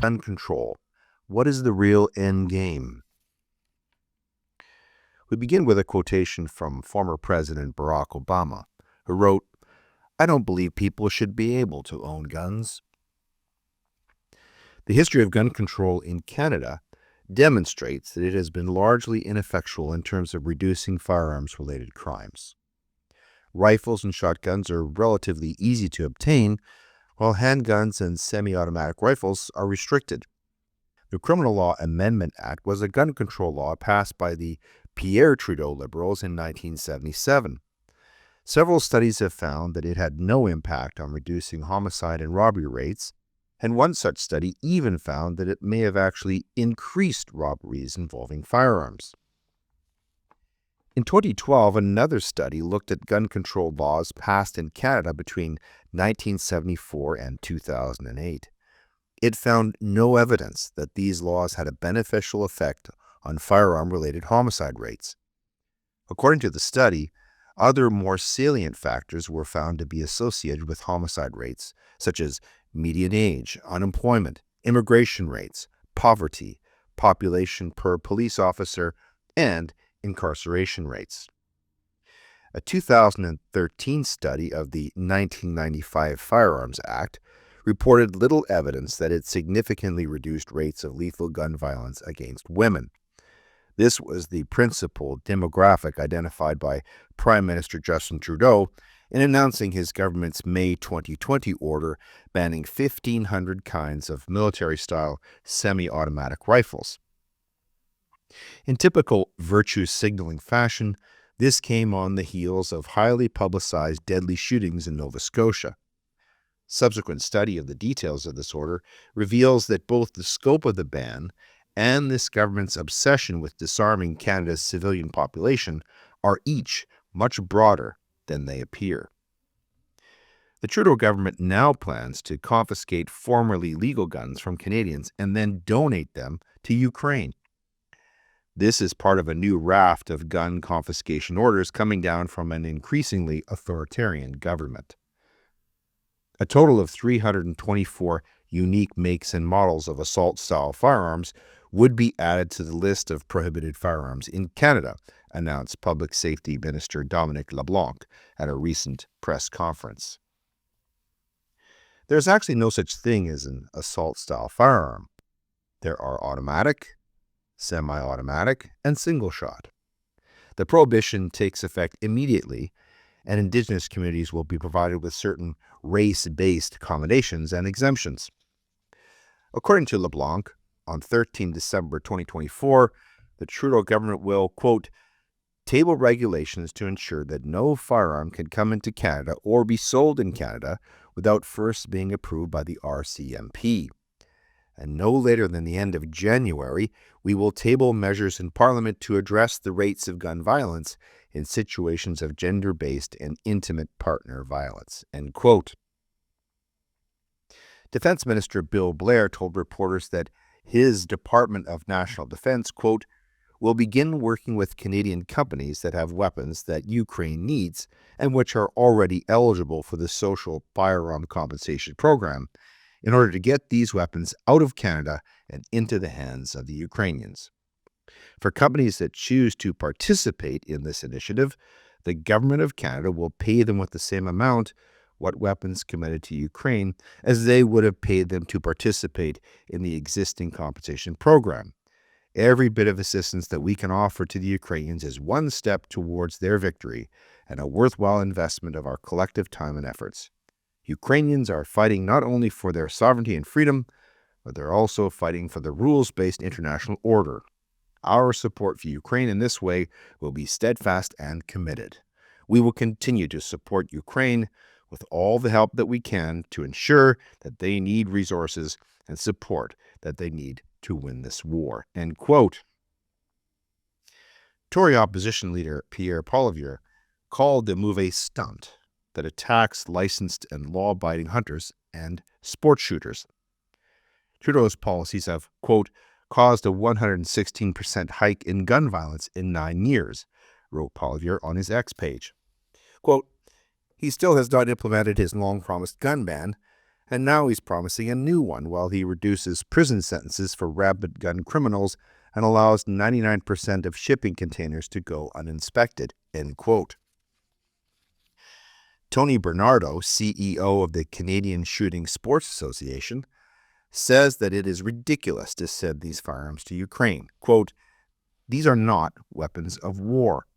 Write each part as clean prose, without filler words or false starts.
gun control. What is the real end game? We begin with a quotation from former President Barack Obama, who wrote, "I don't believe people should be able to own guns." The history of gun control in Canada demonstrates that it has been largely ineffectual in terms of reducing firearms-related crimes. Rifles and shotguns are relatively easy to obtain, while handguns and semi-automatic rifles are restricted. The Criminal Law Amendment Act was a gun control law passed by the Pierre Trudeau Liberals in 1977. Several studies have found that it had no impact on reducing homicide and robbery rates, and one such study even found that it may have actually increased robberies involving firearms. In 2012, another study looked at gun control laws passed in Canada between 1974 and 2008. It found no evidence that these laws had a beneficial effect on firearm-related homicide rates. According to the study, other more salient factors were found to be associated with homicide rates, such as median age, unemployment, immigration rates, poverty, population per police officer, and incarceration rates. A 2013 study of the 1995 Firearms Act reported little evidence that it significantly reduced rates of lethal gun violence against women. This was the principal demographic identified by Prime Minister Justin Trudeau in announcing his government's May 2020 order banning 1,500 kinds of military-style semi-automatic rifles. In typical virtue-signaling fashion, this came on the heels of highly publicized deadly shootings in Nova Scotia. Subsequent study of the details of this order reveals that both the scope of the ban and this government's obsession with disarming Canada's civilian population are each much broader than they appear. The Trudeau government now plans to confiscate formerly legal guns from Canadians and then donate them to Ukraine. This is part of a new raft of gun confiscation orders coming down from an increasingly authoritarian government. A total of 324 unique makes and models of assault-style firearms would be added to the list of prohibited firearms in Canada, announced Public Safety Minister Dominic LeBlanc at a recent press conference. There's actually no such thing as an assault-style firearm. There are automatic, semi-automatic, and single-shot. The prohibition takes effect immediately, and Indigenous communities will be provided with certain race-based accommodations and exemptions. According to LeBlanc, on 13 December 2024, the Trudeau government will, quote, table regulations to ensure that no firearm can come into Canada or be sold in Canada without first being approved by the RCMP. And no later than the end of January, we will table measures in Parliament to address the rates of gun violence in situations of gender-based and intimate partner violence, end quote. Defense Minister Bill Blair told reporters that his Department of National Defense, quote, will begin working with Canadian companies that have weapons that Ukraine needs and which are already eligible for the Social Firearm Compensation Program in order to get these weapons out of Canada and into the hands of the Ukrainians. For companies that choose to participate in this initiative, the Government of Canada will pay them with the same amount what weapons committed to Ukraine as they would have paid them to participate in the existing compensation program. Every bit of assistance that we can offer to the Ukrainians is one step towards their victory and a worthwhile investment of our collective time and efforts. Ukrainians are fighting not only for their sovereignty and freedom, but they're also fighting for the rules-based international order. Our support for Ukraine in this way will be steadfast and committed. We will continue to support Ukraine with all the help that we can to ensure that they need resources and support that they need to win this war, end quote. Tory opposition leader Pierre Poilievre called the move a stunt that attacks licensed and law-abiding hunters and sport shooters. Trudeau's policies have, quote, caused a 116% hike in gun violence in 9 years, wrote Poilievre on his X page. Quote, he still has not implemented his long-promised gun ban, And now he's promising a new one while he reduces prison sentences for rabid gun criminals and allows 99% of shipping containers to go uninspected, end quote. Tony Bernardo, CEO of the Canadian Shooting Sports Association, says that it is ridiculous to send these firearms to Ukraine. Quote, "These are not weapons of war.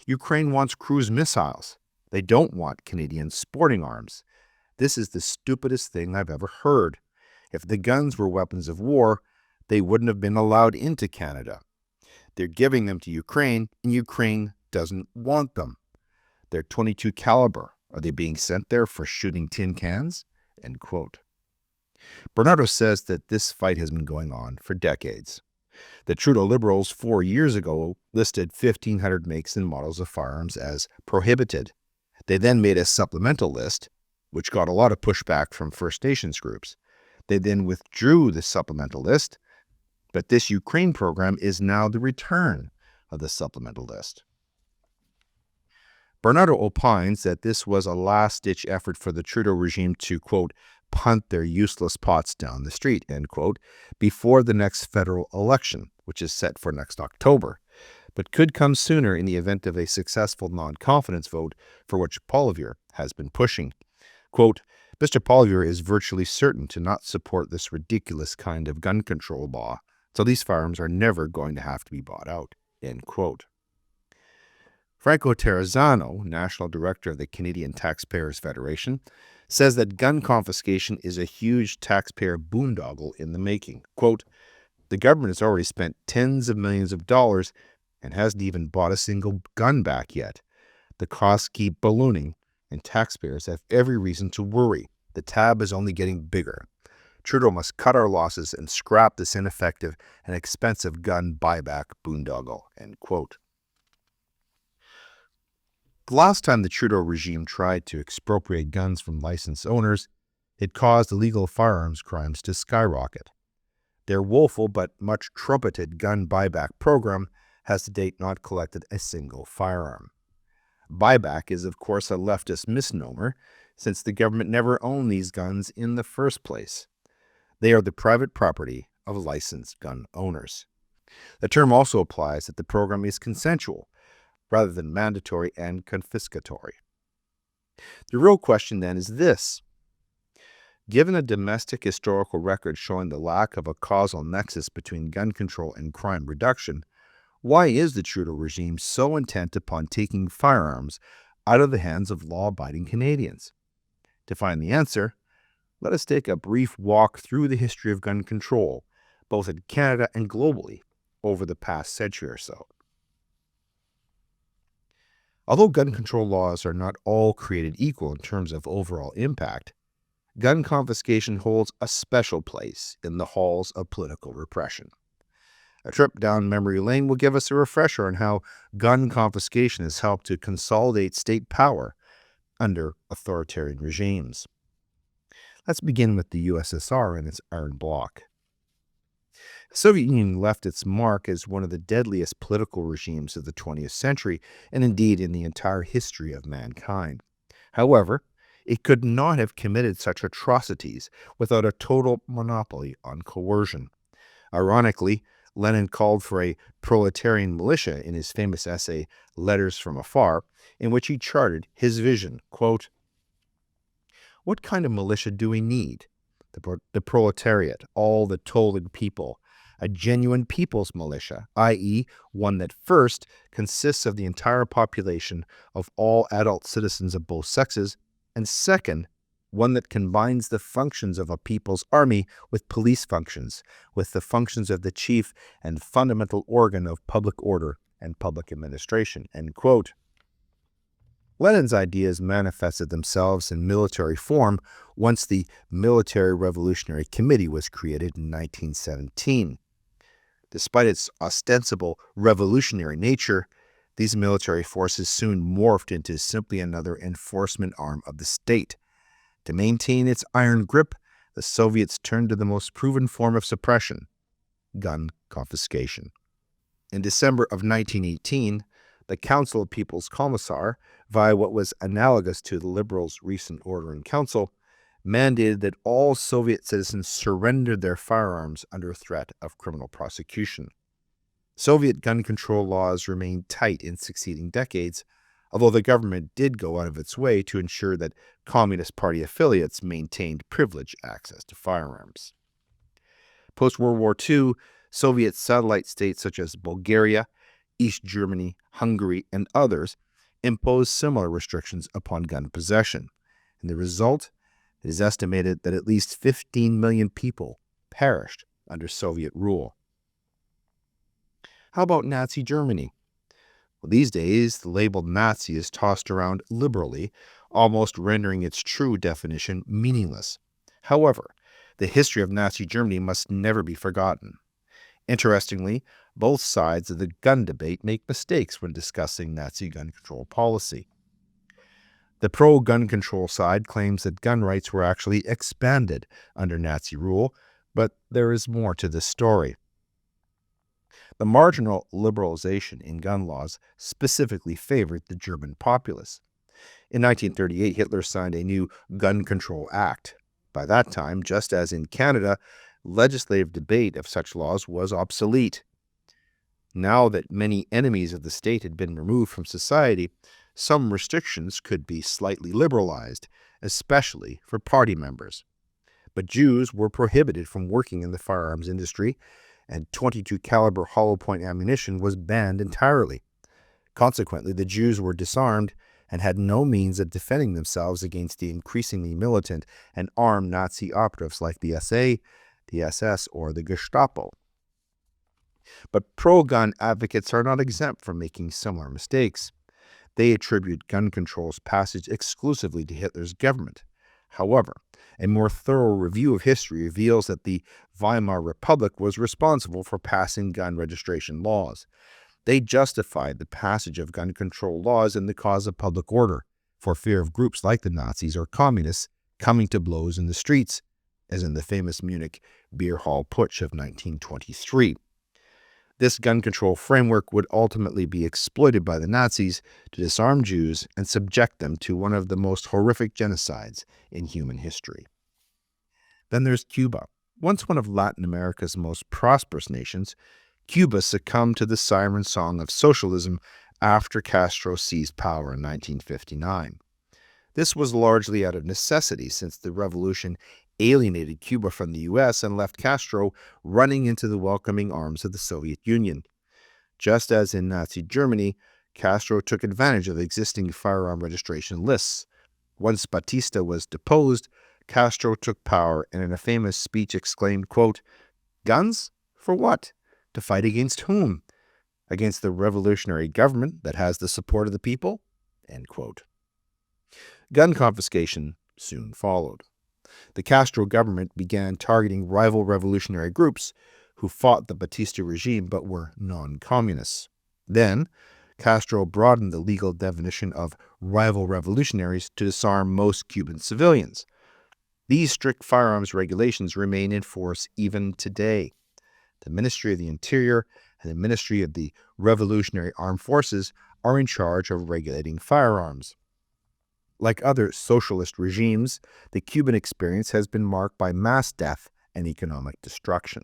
Ukraine wants cruise missiles. They don't want Canadian sporting arms. This is the stupidest thing I've ever heard. If the guns were weapons of war, they wouldn't have been allowed into Canada. They're giving them to Ukraine, and Ukraine doesn't want them. They're .22 caliber. Are they being sent there for shooting tin cans?" End quote. Bernardo says that this fight has been going on for decades. The Trudeau Liberals 4 years ago listed 1,500 makes and models of firearms as prohibited. They then made a supplemental list, which got a lot of pushback from First Nations groups. They then withdrew the supplemental list, but this Ukraine program is now the return of the supplemental list. Bernardo opines that this was a last-ditch effort for the Trudeau regime to, quote, punt their useless pots down the street, end quote, before the next federal election, which is set for next October, but could come sooner in the event of a successful non-confidence vote for which Poilievre has been pushing. Quote, "Mr. Poilievre is virtually certain to not support this ridiculous kind of gun control law, so these firearms are never going to have to be bought out," end quote. Franco Terrazzano, National Director of the Canadian Taxpayers Federation, says that gun confiscation is a huge taxpayer boondoggle in the making. Quote, "The government has already spent tens of millions of dollars and hasn't even bought a single gun back yet. The costs keep ballooning, and taxpayers have every reason to worry. The tab is only getting bigger. Trudeau must cut our losses and scrap this ineffective and expensive gun buyback boondoggle," end quote. The last time the Trudeau regime tried to expropriate guns from licensed owners, it caused illegal firearms crimes to skyrocket. Their woeful but much trumpeted gun buyback program has to date not collected a single firearm. Buyback is, of course, a leftist misnomer, since the government never owned these guns in the first place. They are the private property of licensed gun owners. The term also applies that the program is consensual, rather than mandatory and confiscatory. The real question then is this. Given a domestic historical record showing the lack of a causal nexus between gun control and crime reduction, why is the Trudeau regime so intent upon taking firearms out of the hands of law-abiding Canadians? To find the answer, let us take a brief walk through the history of gun control, both in Canada and globally, over the past century or so. Although gun control laws are not all created equal in terms of overall impact, gun confiscation holds a special place in the halls of political repression. A trip down memory lane will give us a refresher on how gun confiscation has helped to consolidate state power under authoritarian regimes. Let's begin with the USSR and its iron bloc. The Soviet Union left its mark as one of the deadliest political regimes of the 20th century, and indeed in the entire history of mankind. However, it could not have committed such atrocities without a total monopoly on coercion. Ironically, Lenin called for a proletarian militia in his famous essay, Letters from Afar, in which he charted his vision, quote, "What kind of militia do we need? The proletariat, all the tolling people, a genuine people's militia, i.e., one that first consists of the entire population of all adult citizens of both sexes, and second, one that combines the functions of a people's army with police functions, with the functions of the chief and fundamental organ of public order and public administration," end quote. Lenin's ideas manifested themselves in military form once the Military Revolutionary Committee was created in 1917. Despite its ostensible revolutionary nature, these military forces soon morphed into simply another enforcement arm of the state. To maintain its iron grip, the Soviets turned to the most proven form of suppression, gun confiscation. In December of 1918, the Council of People's Commissar, via what was analogous to the Liberals' recent Order in Council, mandated that all Soviet citizens surrender their firearms under threat of criminal prosecution. Soviet gun control laws remained tight in succeeding decades, although the government did go out of its way to ensure that Communist Party affiliates maintained privileged access to firearms. Post-World War II, Soviet satellite states such as Bulgaria, East Germany, Hungary, and others imposed similar restrictions upon gun possession. And the result, it is estimated that at least 15 million people perished under Soviet rule. How about Nazi Germany? Well, these days, the label Nazi is tossed around liberally, almost rendering its true definition meaningless. However, the history of Nazi Germany must never be forgotten. Interestingly, both sides of the gun debate make mistakes when discussing Nazi gun control policy. The pro-gun control side claims that gun rights were actually expanded under Nazi rule, but there is more to this story. The marginal liberalization in gun laws specifically favored the German populace. In 1938, Hitler signed a new Gun Control Act. By that time, just as in Canada, legislative debate of such laws was obsolete. Now that many enemies of the state had been removed from society, some restrictions could be slightly liberalized, especially for party members. But Jews were prohibited from working in the firearms industry, and .22 caliber hollow point ammunition was banned entirely. Consequently, the Jews were disarmed and had no means of defending themselves against the increasingly militant and armed Nazi operatives like the SA, the SS, or the Gestapo. But pro-gun advocates are not exempt from making similar mistakes. They attribute gun control's passage exclusively to Hitler's government. However, a more thorough review of history reveals that the Weimar Republic was responsible for passing gun registration laws. They justified the passage of gun control laws in the cause of public order, for fear of groups like the Nazis or communists coming to blows in the streets, as in the famous Munich beer hall putsch of 1923. This gun control framework would ultimately be exploited by the Nazis to disarm Jews and subject them to one of the most horrific genocides in human history. Then there's Cuba. Once one of Latin America's most prosperous nations, Cuba succumbed to the siren song of socialism after Castro seized power in 1959. This was largely out of necessity, since the revolution alienated Cuba from the U.S. and left Castro running into the welcoming arms of the Soviet Union. Just as in Nazi Germany, Castro took advantage of existing firearm registration lists. Once Batista was deposed, Castro took power and in a famous speech exclaimed, quote, "Guns? For what? To fight against whom? Against the revolutionary government that has the support of the people?" End quote. Gun confiscation soon followed. The Castro government began targeting rival revolutionary groups who fought the Batista regime but were non-communists. Then, Castro broadened the legal definition of rival revolutionaries to disarm most Cuban civilians. These strict firearms regulations remain in force even today. The Ministry of the Interior and the Ministry of the Revolutionary Armed Forces are in charge of regulating firearms. Like other socialist regimes, the Cuban experience has been marked by mass death and economic destruction.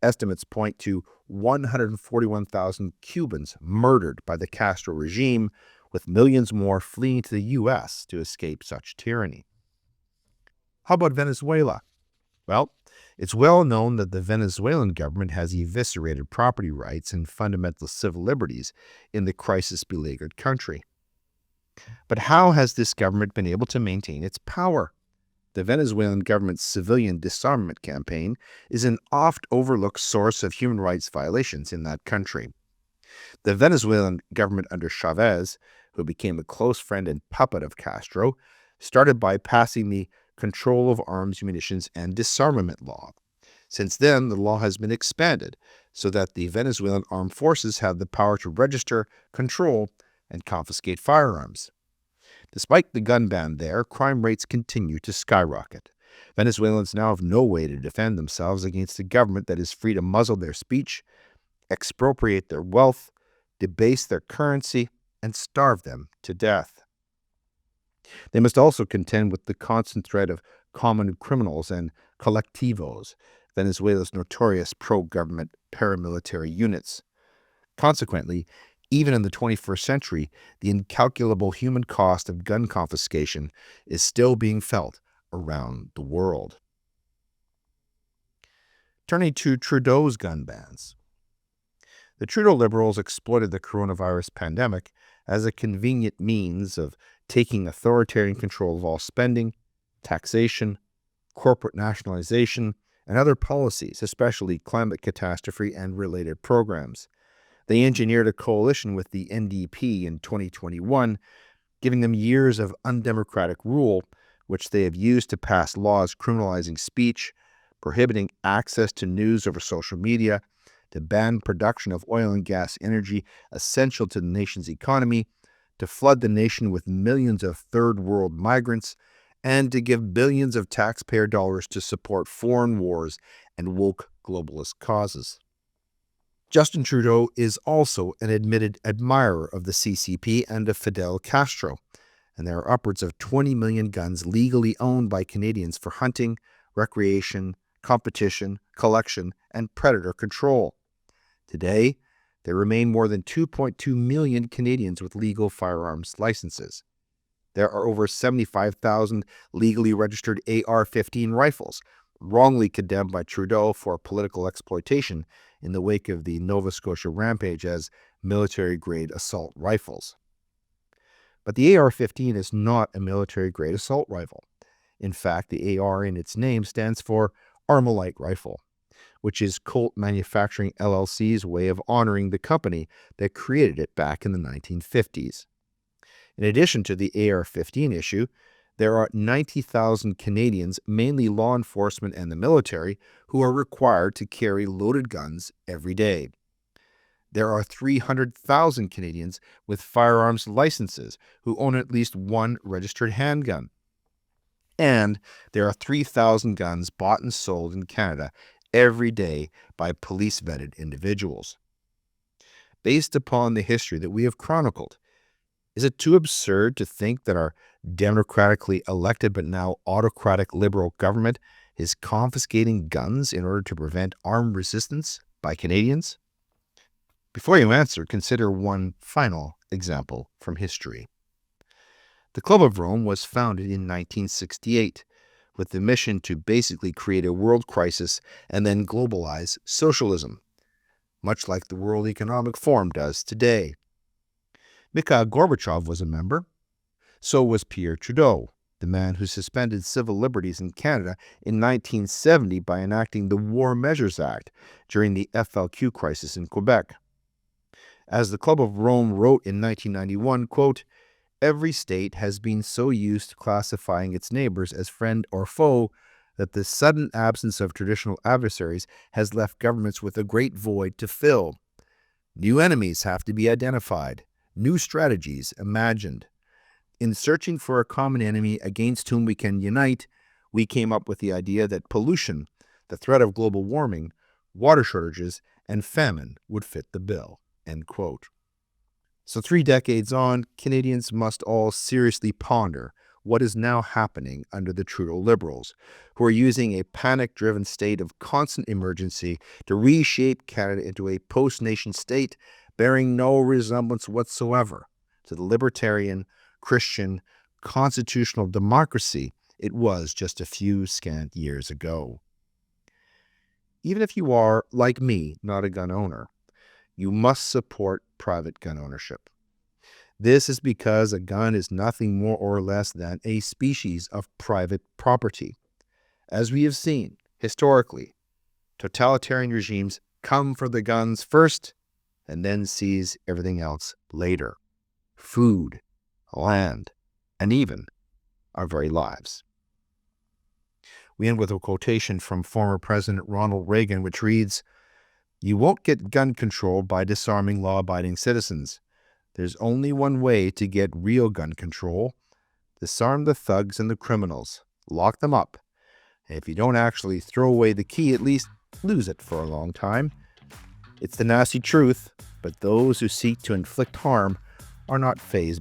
Estimates point to 141,000 Cubans murdered by the Castro regime, with millions more fleeing to the U.S. to escape such tyranny. How about Venezuela? Well, it's well known that the Venezuelan government has eviscerated property rights and fundamental civil liberties in the crisis-beleaguered country. But how has this government been able to maintain its power? The Venezuelan government's civilian disarmament campaign is an oft-overlooked source of human rights violations in that country. The Venezuelan government under Chavez, who became a close friend and puppet of Castro, started by passing the Control of Arms, Munitions, and Disarmament Law. Since then, the law has been expanded so that the Venezuelan armed forces have the power to register, control, and confiscate firearms. Despite the gun ban there, crime rates continue to skyrocket. Venezuelans now have no way to defend themselves against a government that is free to muzzle their speech, expropriate their wealth, debase their currency, and starve them to death. They must also contend with the constant threat of common criminals and colectivos, Venezuela's notorious pro-government paramilitary units. Consequently, even in the 21st century, the incalculable human cost of gun confiscation is still being felt around the world. Turning to Trudeau's gun bans. The Trudeau Liberals exploited the coronavirus pandemic as a convenient means of taking authoritarian control of all spending, taxation, corporate nationalization, and other policies, especially climate catastrophe and related programs. They engineered a coalition with the NDP in 2021, giving them years of undemocratic rule, which they have used to pass laws criminalizing speech, prohibiting access to news over social media, to ban production of oil and gas energy essential to the nation's economy, to flood the nation with millions of third world migrants, and to give billions of taxpayer dollars to support foreign wars and woke globalist causes. Justin Trudeau is also an admitted admirer of the CCP and of Fidel Castro, and there are upwards of 20 million guns legally owned by Canadians for hunting, recreation, competition, collection, and predator control. Today, there remain more than 2.2 million Canadians with legal firearms licenses. There are over 75,000 legally registered AR-15 rifles, wrongly condemned by Trudeau for political exploitation in the wake of the Nova Scotia rampage as military-grade assault rifles. But the AR-15 is not a military-grade assault rifle. In fact, the AR in its name stands for Armalite Rifle, which is Colt Manufacturing LLC's way of honoring the company that created it back in the 1950s. In addition to the AR-15 issue, there are 90,000 Canadians, mainly law enforcement and the military, who are required to carry loaded guns every day. There are 300,000 Canadians with firearms licenses who own at least one registered handgun. And there are 3,000 guns bought and sold in Canada every day by police-vetted individuals. Based upon the history that we have chronicled, is it too absurd to think that our democratically elected but now autocratic Liberal government is confiscating guns in order to prevent armed resistance by Canadians? Before you answer, consider one final example from history. The Club of Rome was founded in 1968 with the mission to basically create a world crisis and then globalize socialism, much like the World Economic Forum does today. Mikhail Gorbachev was a member. So was Pierre Trudeau, the man who suspended civil liberties in Canada in 1970 by enacting the War Measures Act during the FLQ crisis in Quebec. As the Club of Rome wrote in 1991, quote, "Every state has been so used to classifying its neighbors as friend or foe that the sudden absence of traditional adversaries has left governments with a great void to fill. New enemies have to be identified, new strategies imagined. In searching for a common enemy against whom we can unite, we came up with the idea that pollution, the threat of global warming, water shortages, and famine would fit the bill." End quote. So 3 decades on, Canadians must all seriously ponder what is now happening under the Trudeau Liberals, who are using a panic-driven state of constant emergency to reshape Canada into a post-nation state bearing no resemblance whatsoever to the libertarian, Christian, constitutional democracy it was just a few scant years ago. Even if you are, like me, not a gun owner, you must support private gun ownership. This is because a gun is nothing more or less than a species of private property. As we have seen, historically, totalitarian regimes come for the guns first and then seize everything else later. Food, land, and even our very lives. We end with a quotation from former President Ronald Reagan, which reads, "You won't get gun control by disarming law-abiding citizens. There's only one way to get real gun control. Disarm the thugs and the criminals. Lock them up. And if you don't actually throw away the key, at least lose it for a long time. It's the nasty truth, but those who seek to inflict harm are not fazed